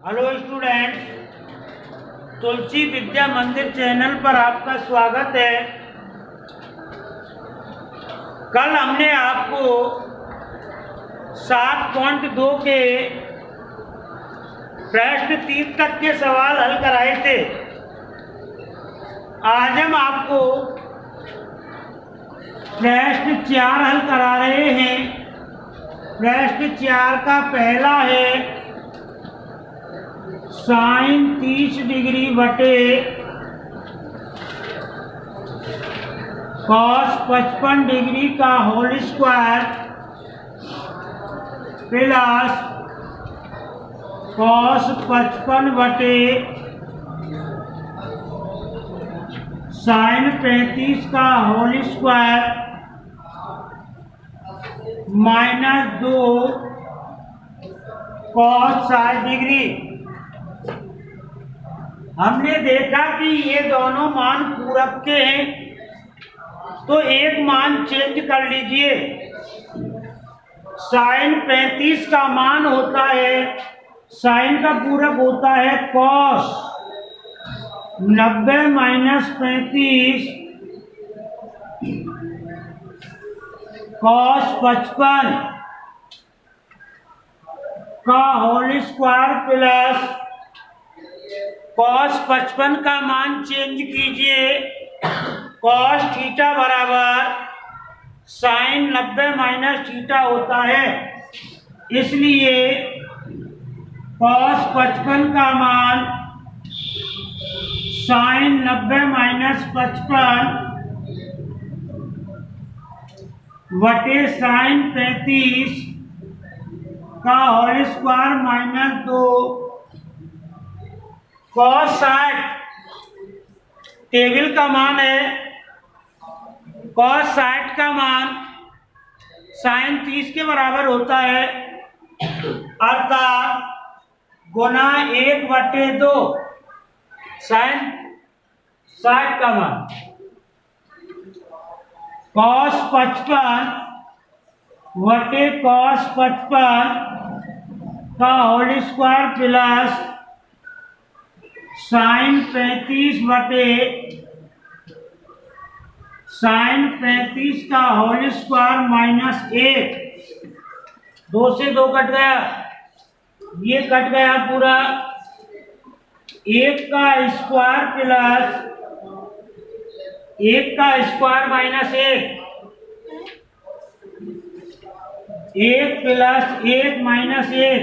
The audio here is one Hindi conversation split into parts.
हेलो स्टूडेंट्स, तुलसी विद्या मंदिर चैनल पर आपका स्वागत है। कल हमने आपको 7.2 के प्रश्न 3 तक के सवाल हल कराए थे। आज हम आपको प्रश्न 4 हल करा रहे हैं। प्रश्न 4 का पहला है साइन 30 डिग्री बटे कॉस 55 डिग्री का होल स्क्वायर प्लस कॉस 55 बटे साइन 35 का होल स्क्वायर -2 कॉस 60 डिग्री। हमने देखा कि ये दोनों मान पूरक के हैं, तो एक मान चेंज कर लीजिए। साइन 35 का मान होता है, साइन का पूरक होता है कॉस 90 - 35 कॉस 55 का होल स्क्वायर प्लस कॉस 55 का मान चेंज कीजिए। कॉस थीटा बराबर साइन 90 - थीटा होता है, इसलिए कॉस 55 का मान साइन 90 - 55 बटे साइन 35 का होल स्क्वायर -2 कॉस 60 टेबल का मान है। कॉस 60 का मान साइन 30 के बराबर होता है, अर्थात गुना 1/2 साइन 60 का मान कॉस 55 बटे कॉस 55 का होल स्क्वायर प्लस साइन 35 बटे साइन 35 का होल स्क्वायर -1। 2 से 2 कट गया, ये कट गया पूरा। 1 का स्क्वायर प्लस 1 का स्क्वायर -1, 1 प्लस 1 -1,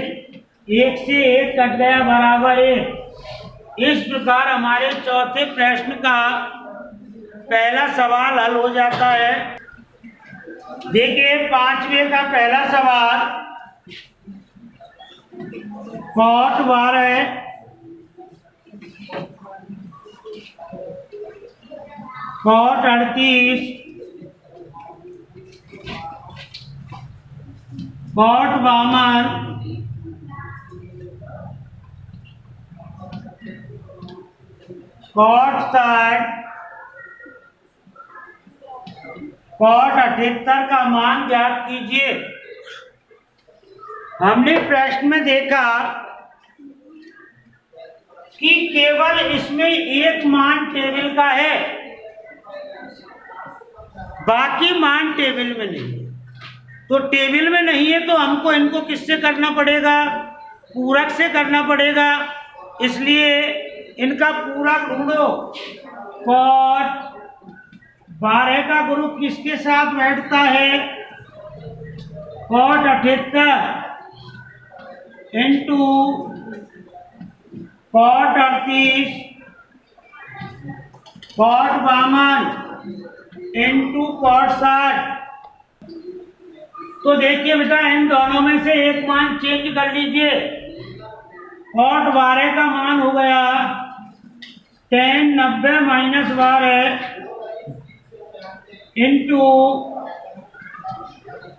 1 से 1 कट गया बराबर 1। इस प्रकार हमारे चौथे प्रश्न का पहला सवाल हल हो जाता है। देखिए 5वें का पहला सवाल, cot 12 cot 38 cot 52 cot 60 cot 78 का मान ज्ञात कीजिए। हमने प्रश्न में देखा कि केवल इसमें एक मान टेबल का है, बाकी मान टेबल में नहीं है। तो टेबल में नहीं है तो हमको इनको किससे करना पड़ेगा? पूरक से करना पड़ेगा। इसलिए इनका पूरक ढूंढो। cot 12 का ग्रुप किसके साथ बैठता है? cot 78 into cot 38 cot 52 into cot 60। तो देखिए बेटा, इन दोनों में से एक मान चेंज कर लीजिए। cot 12 का मान हो गया tan 90 - 12 into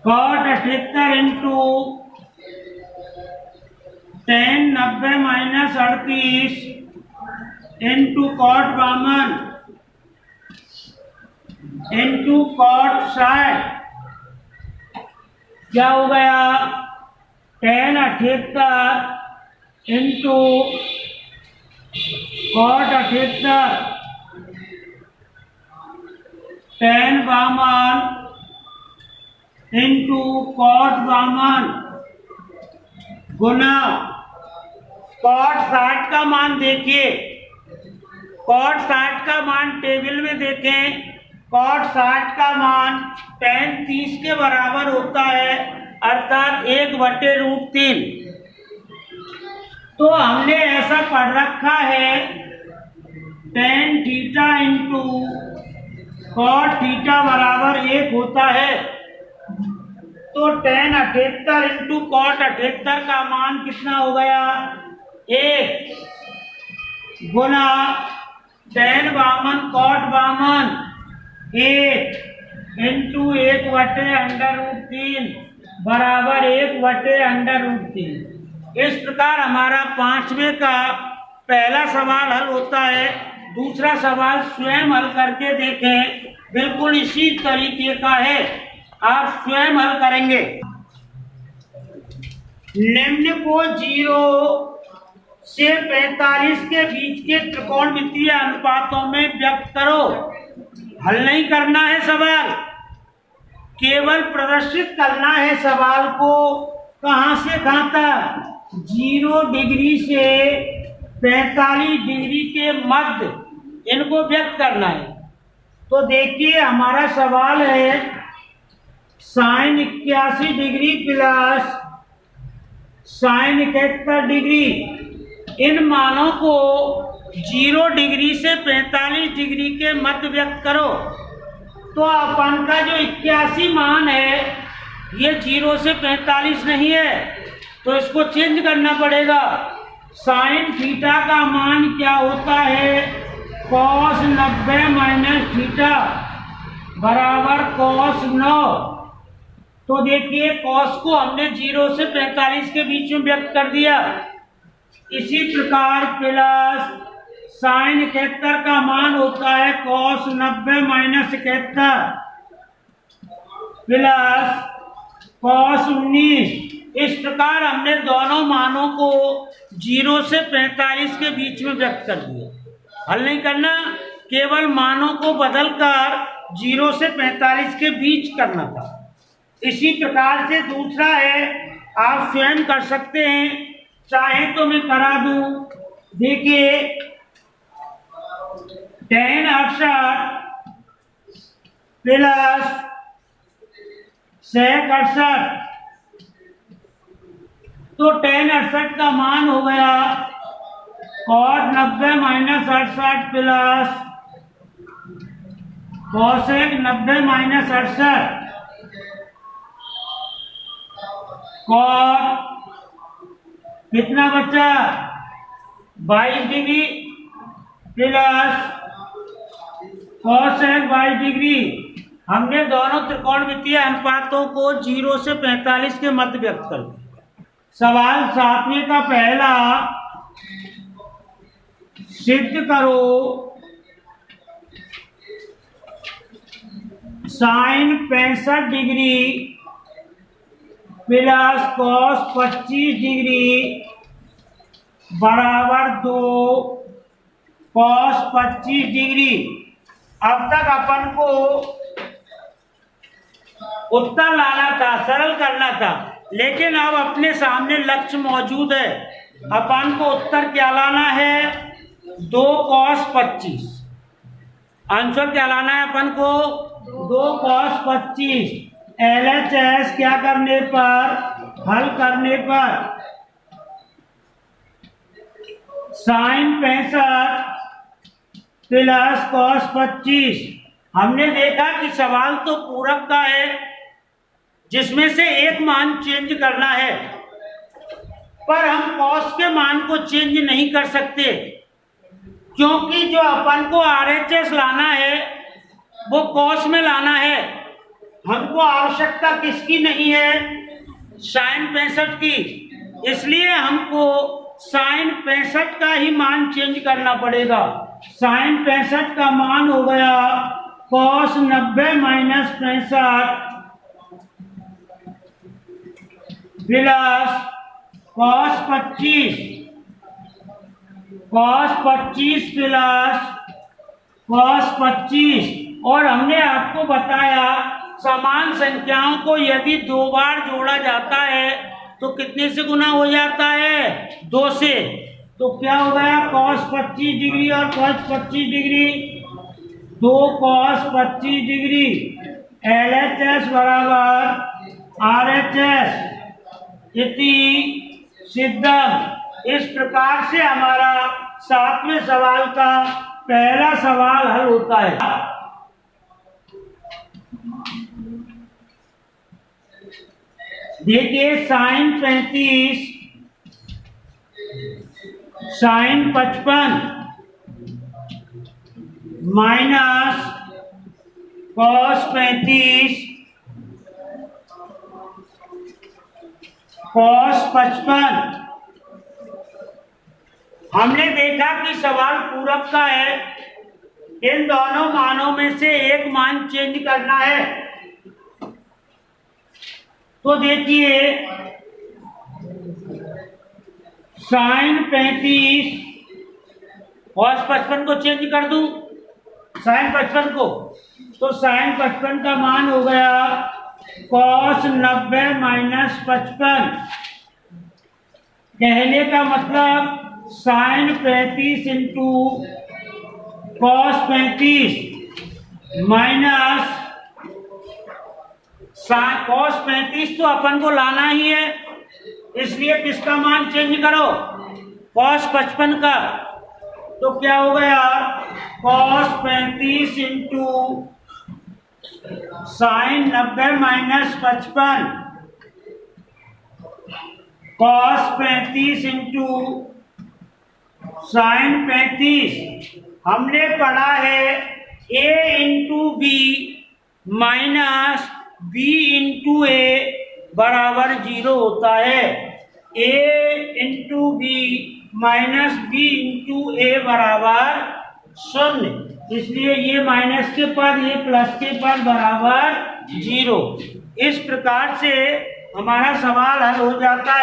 cot 78 into tan 90 - 38 into cot 52 into cot 60। क्या हो गया? tan 78 into cot 78 tan 52 into cot 52 गुना कॉट 60 का मान देखिए, कॉट 60 का मान टेबल में देखें, कॉट 60 का मान tan 30 के बराबर होता है, अर्थात 1/√3। तो हमने ऐसा पढ़ रखा है tan theta into cot theta बराबर 1 होता है। तो tan 78 इंटू कॉट 78 का मान कितना हो गया? 1 गुना tan 52 कॉट 52 1 इंटू 1/√3 बराबर 1/√3। इस प्रकार हमारा 5वें का पहला सवाल हल होता है। दूसरा सवाल स्वयं हल करके देखें, बिल्कुल इसी तरीके का है, आप स्वयं हल करेंगे। निम्न को 0 से 45 के बीच के त्रिकोणमितीय अनुपातों में व्यक्त करो। हल नहीं करना है सवाल, केवल प्रदर्शित करना है सवाल को। कहां से कहां तक? 0 डिग्री से 45 डिग्री के मध्य इनको व्यक्त करना है। तो देखिए हमारा सवाल है sin 81 degree plus sin 71 degree, इन मानों को 0 डिग्री से 45 डिग्री के मध्य व्यक्त करो। तो अपन का जो 81 मान है ये 0 से 45 नहीं है, तो इसको चेंज करना पड़ेगा। साइन थीटा का मान क्या होता है? cos 90 माइनस थीटा बराबर cos 9। तो देखिए cos को हमने 0 से 45 के बीच में व्यक्त कर दिया। इसी प्रकार प्लस साइन 71 का मान होता है cos 90 माइनस 71 प्लस cos 19। इस प्रकार हमने दोनों मानों को 0 से 45 के बीच में व्यक्त कर दिया। हल नहीं करना, केवल मानों को बदलकर 0 से 45 के बीच करना था। इसी प्रकार से दूसरा है, आप स्वयं कर सकते हैं, चाहे तो मैं करा दूं। देखिए tan 68 प्लस sec 68, तो tan 68 का मान हो गया cot 90 minus 68 plus cosec 90 minus 68 cot कितना बचा? 22 डिग्री प्लस cosec 22 डिग्री। हमने दोनों त्रिकोणमितीय अनुपातों को 0 से 45 के मध्य व्यक्त कर दिया। सवाल 7वें का पहला, सिद्ध करो sine 65 degree plus cos 25 degree बराबर 2 cos 25 डिग्री। अब तक अपन को उत्तर लाना था, सरल करना था, लेकिन अब अपने सामने लक्ष्य मौजूद है। अपन को उत्तर क्या लाना है? 2 cos 25। आंसर क्या लाना है अपन को? 2 cos 25। LHS क्या करने पर? हल करने पर साइन 65 प्लस cos 25। हमने देखा कि सवाल तो पूरक का है, जिसमें से एक मान चेंज करना है, पर हम cos के मान को चेंज नहीं कर सकते, क्योंकि जो अपन को RHS लाना है वो cos में लाना है। हमको आवश्यकता किसकी नहीं है? साइन 65 की। इसलिए हमको साइन 65 का ही मान चेंज करना पड़ेगा। साइन 65 का मान हो गया cos 90 minus 65 plus cos 25 cos 25 plus cos 25, और हमने आपको बताया समान संख्याओं को यदि दो बार जोड़ा जाता है तो कितने से गुना हो जाता है? 2 से। तो क्या हो गया? cos 25 डिग्री और cos 25 degree, 2 cos 25 degree LHS बराबर RHS इति सिद्धम। इस प्रकार से हमारा 7वें सवाल का पहला सवाल हल होता है। देखिए sin 35 sin 55 minus cos 35 cos 55। हमने देखा कि सवाल पूरक का है, इन दोनों मानों में से एक मान चेंज करना है। तो देखिए sin 35 cos 55 को चेंज कर दूं, sin 55 को, तो sin 55 का मान हो गया cos 90 माइनस 55। कहने का मतलब sin 35 into cos 35 minus cos 35 तो अपन को लाना ही है, इसलिए किसका मान चेंज करो? cos 55 का। तो क्या हो गया? cos 35 into sin 90 minus 55, cos 35 into sin 35। हमने पढ़ा है a into B minus b into A बराबर 0 होता है। a into B minus b into A बराबर 0, इसलिए ये माइनस के पद ये प्लस के पद बराबर 0। इस प्रकार से हमारा सवाल हल हो जाता है।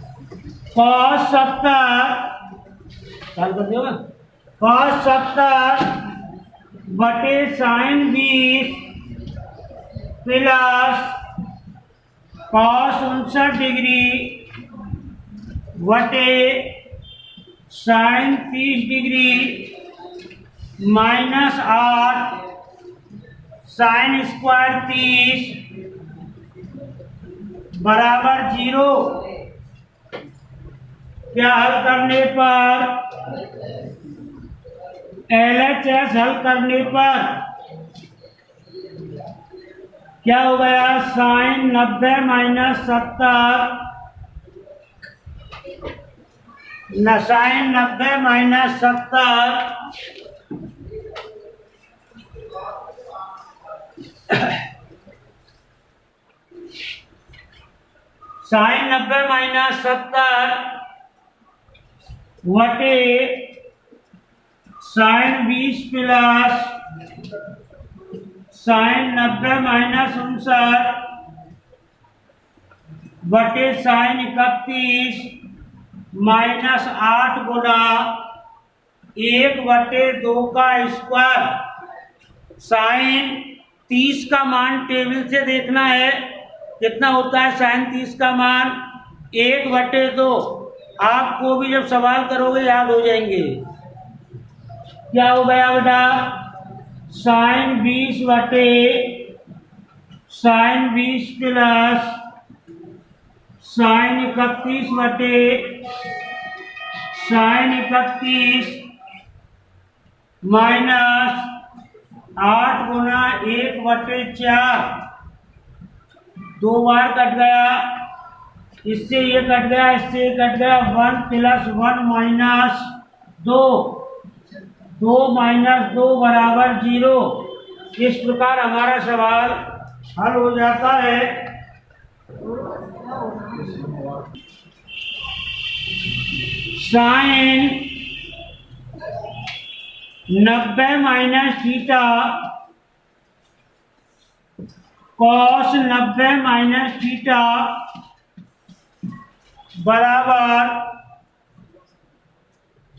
cos 70 बटे sin 20 प्लस cos 59 डिग्री बटे sin 30 degree minus 8 sin square 30 बराबर 0। क्या हल करने पर LHS हल करने पर क्या हो गया? sin 90 minus 70 sin 90 minus 70 sin 90 minus 70 वटे sin 20 प्लस sin 90 माइनस 59 बटे sin 31 माइनस 8 गुना 1/2 का स्क्वायर। sin 30 का मान टेबल से देखना है, कितना होता है sin 30 का मान? 1/2। आपको भी जब सवाल करोगे याद हो जाएंगे। क्या हो गया बेटा? sin 20 बटे sin 20 प्लस sin 31 बटे sin 31 माइनस 8 गुना 1/4। 2 बार कट गया, इससे ये कट गया, इससे ये कट गया। 1 प्लस 1 माइनस 2, 2 माइनस 2 बराबर 0। इस प्रकार हमारा सवाल हल हो जाता है। Sine 90 minus theta cos 90 minus theta बराबर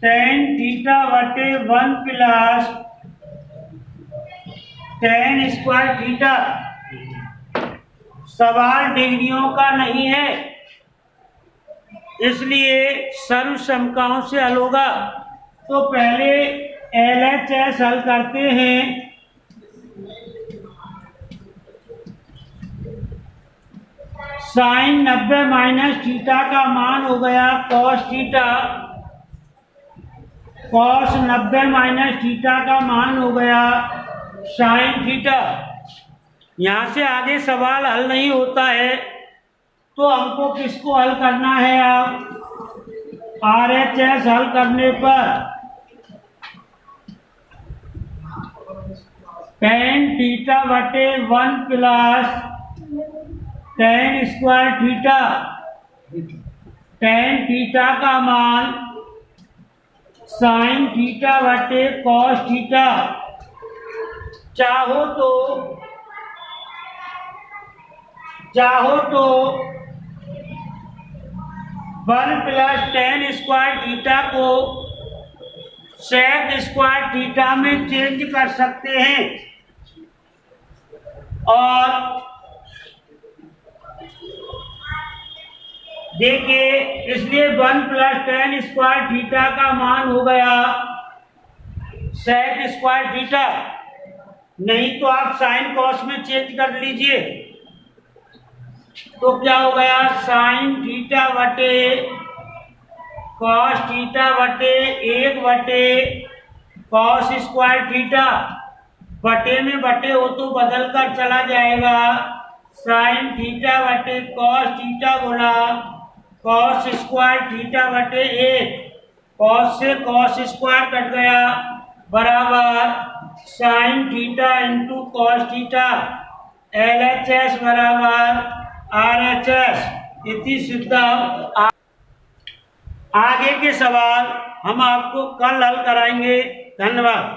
tan थीटा बटे 1 प्लस tan स्क्वायर थीटा। सवाल डिग्रियों का नहीं है, इसलिए सर्व समकाओं से हल होगा। तो पहले LHS हल करते हैं। साइन 90 माइनस थीटा का मान हो गया cos theta. Cos 90 minus theta का मान हो गया साइन थीटा। यहाँ से आगे सवाल हल नहीं होता है, तो हमको किसको हल करना है? आप RHS हल करने पर tan थीटा बटे 1 plus tan square theta. tan theta का मान साइन थीटा बटे कॉस थीटा। चाहो तो 1 प्लस tan स्क्वायर थीटा को sec स्क्वायर थीटा में चेंज कर सकते हैं। और देखिए, इसलिए 1 प्लस tan स्क्वायर थीटा का मान हो गया sec स्क्वायर थीटा। नहीं तो आप साइन कॉस में चेंज कर लीजिए, तो क्या हो गया? साइन थीटा बटे कॉस थीटा बटे 1 बटे कॉस स्क्वायर थीटा। बटे में बटे हो तो बदल कर चला जाएगा। साइन थीटा बटे कॉस थीटा गुना कॉस स्क्वायर थीटा बटे 1। कॉस से कॉस स्क्वायर कट गया, बराबर sine theta into cos theta. LHS बराबर RHS इति सिद्धम। आगे के सवाल हम आपको कल हल कराएंगे। धन्यवाद।